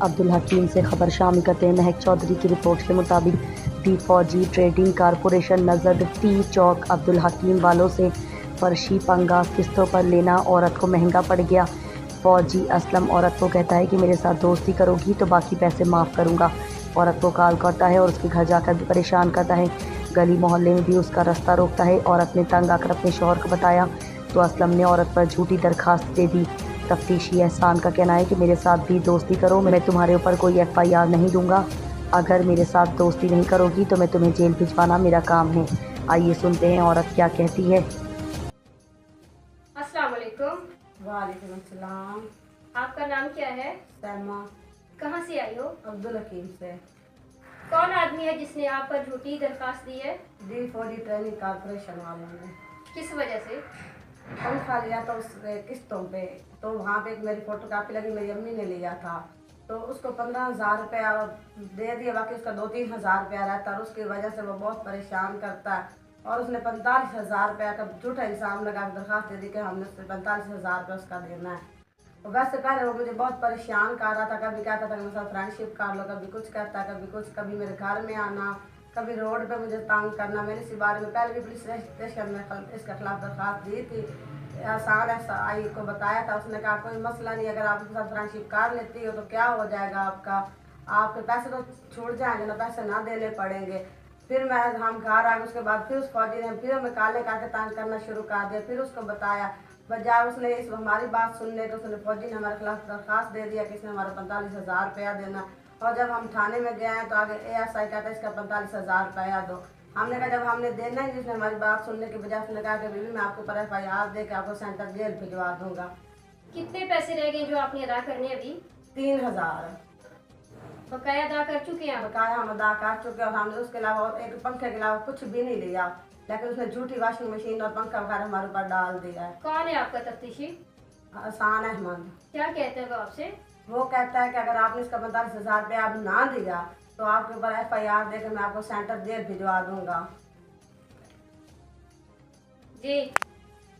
अब्दुल हकीम से खबर शामिल करते हैं। महक चौधरी की रिपोर्ट के मुताबिक दी फौजी ट्रेडिंग कारपोरेशन नजद टी चौक अब्दुल हकीम वालों से फर्शी पंगा किस्तों पर लेना औरत को महंगा पड़ गया। फौजी असलम औरत को कहता है कि मेरे साथ दोस्ती करोगी तो बाकी पैसे माफ़ करूँगा। औरत को कॉल करता है और उसके घर जाकर भी परेशान करता है। गली मोहल्ले में भी उसका रास्ता रोकता है। औरत ने तंग आकर अपने शौहर को बताया तो असलम ने औरत पर झूठी दरखास्त दे दी। तफ्तीशी एहसान का कहना है कि मेरे साथ भी दोस्ती करो, मैं तुम्हारे ऊपर कोई FIR नहीं दूंगा। अगर मेरे साथ दोस्ती नहीं करोगी तो मैं तुम्हें जेल भिजवाना मेरा काम है। आइए सुनते हैं औरत क्या कहती है। अस्सलाम वालेकुम। वालेकुम अस्सलाम। आपका नाम क्या है? सलमा। कहाँ से आई हो? अब्दुल हकीम से। कौन आदमी है जिसने आप पर झूठी दरखास्त दी है? दी फौजी ट्रेनिंग कारपोरेशन वालों ने। किस वजह से? पंखा लिया था उसके किस्तों पे, तो वहाँ पे एक मेरी फोटोकॉपी लगी, मेरी अम्मी ने लिया था, तो उसको 15,000 रुपया दे दिया, बाकी उसका 2-3 हज़ार रुपया रहता है और उसकी वजह से वो बहुत परेशान करता है। और उसने 45,000 रुपया का झूठा इल्ज़ाम लगा दरखास्त दे दी कि हमने उससे 45,000 रुपया उसका देना है। और वैसे पहले वो मुझे बहुत परेशान कर रहा था, कभी कहता था कि मेरे साथ फ्रेंडशिप कर लो, कभी कुछ कहता, कभी कुछ, कभी मेरे घर में आना, कभी रोड पे मुझे तंग करना। मैंने इसी बारे में पहले भी पुलिस स्टेशन में इसके खिलाफ दरखास्त दी थी। एहसान SI को बताया था, उसने कहा कोई मसला नहीं, अगर आप उसके साथ फ्रेंडशिप कर लेती हो तो क्या हो जाएगा, आपके पैसे तो छूट जाएंगे ना, पैसे ना देने पड़ेंगे। फिर हम घर आ गए, उसके बाद फिर उस फौजी ने फिर हमें काले करके तंग करना शुरू कर दिया। फिर उसको बताया, बजाय उसने इस हमारी बात सुनने के उसने फौजी ने हमारे खिलाफ दरखास्त दे दिया कि इसने हमारा 45,000 रुपया देना। और जब हम थाने में गए हैं तो आगे ASI कहता है इसका 45,000 रुपया दो। हमने कहा जब हमने देना ही, जिसने हमारी बात सुनने के बजाय उसने कहा कि बीवी मैं आपके ऊपर FIR दे के आपको सेंटर जेल भिजवा दूंगा। कितने पैसे रह गए जो आपने अदा करने अभी? 3,000 बकाया अदा कर चुके हैं आप? बकाया हम अदा कर चुके और हमने उसके अलावा और एक पंखे के अलावा कुछ भी नहीं लिया, लेकिन उसने झूठी वॉशिंग मशीन और पंखा वगैरह हमारे ऊपर डाल दिया है। कौन है आपका तफ्तीशी? एहसान अहमद। क्या कहते हैं वो आपसे? वो कहता है कि अगर आपने इसका 45,000 रुपया आप ना दिया तो आपके ऊपर FIR दे के मैं आपको सेंटर जेल भिजवा दूंगा। जी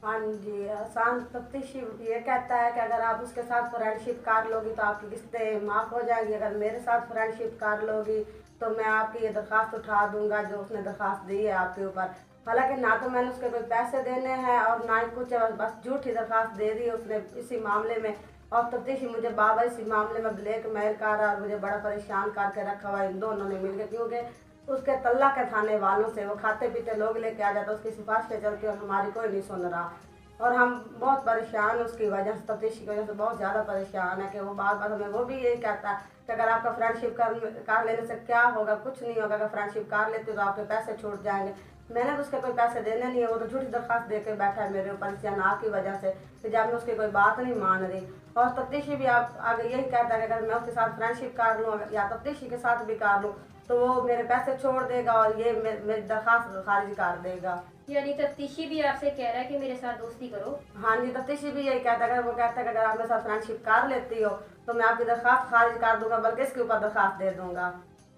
हाँ जी। एहसान तफ्तीशी ये कहता है कि अगर आप उसके साथ फ्रेंडशिप कर लोगी तो आपकी किस्तें माफ़ हो जाएंगी, अगर मेरे साथ फ्रेंडशिप कर लोगी तो मैं आपकी ये दरख्वास्त उठा दूंगा जो उसने दरख्वास्त दी है आपके ऊपर। हालांकि ना तो मैंने उसके कोई पैसे देने हैं और ना ही कुछ, बस झूठी दरख्वास्त दे दी उसने इसी मामले में। और तफ्तीशी मुझे बाबा इसी मामले में ब्लैकमेल कर रहा और मुझे बड़ा परेशान करके रखा हुआ इन दोनों ने मिलकर, क्योंकि उसके तल्ला के थाने वालों से वो खाते पीते लोग लेके आ जाता, उसकी सिफारिश पे चलती और हमारी कोई नहीं सुन रहा। और हम बहुत परेशान उसकी वजह से, तफ्तीशी की वजह से बहुत ज़्यादा परेशान है कि वो बार बार हमें वो भी यही कहता है कि अगर आपका फ्रेंडशिप कर लेने से क्या होगा, कुछ नहीं होगा, अगर फ्रेंडशिप कर लेते तो आपके पैसे छूट जाएंगे। मैंने तो उसके कोई पैसे देने नहीं है, वो तो झूठी दरखास्त दे के बैठा है मेरे ऊपर इस ना की वजह से कि जब मैं उसकी कोई बात नहीं मान रही। और तफ्तीशी भी आप आगे यही कहता है कि अगर मैं उसके साथ फ्रेंडशिप कर लूँ या तफ्तीशी के साथ भी कर लूँ तो वो मेरे पैसे छोड़ देगा और ये मेरी दरखास्त खारिज कर देगा। यानी तफ्तीशी भी आपसे कह रहा है कि मेरे साथ दोस्ती करो? हाँ जी, तफ्तीशी भी यही कहता है, वो कहता है कि अगर आप मेरे साथ फ्रेंडशिप कर लेती हो तो मैं आपकी दरखास्त खारिज कर दूंगा, बल्कि इसके ऊपर दरखास्त दे दूंगा।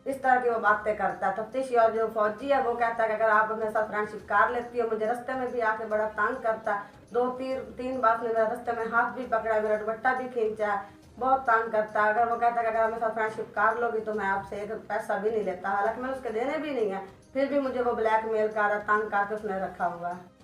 इस तरह की वो बातें करता है तफ्तीशी। और जो फौजी है वो कहता है कि अगर आप मेरे साथ फ्रेंडशिप कर लेती हो, मुझे रास्ते में भी आके बड़ा तंग करता है, 2-3 बार ने मेरे रास्ते में हाथ भी पकड़ा है, मेरा दुपट्टा भी खींचा है, बहुत तंग करता है। अगर वो कहता है कि अगर आप मेरे साथ फ्रेंडशिप कर लोगी तो मैं आपसे एक पैसा भी नहीं लेता, हालांकि मैंने उसके देने भी नहीं है, फिर भी मुझे वो ब्लैकमेल कर तंग करके उसने रखा हुआ है।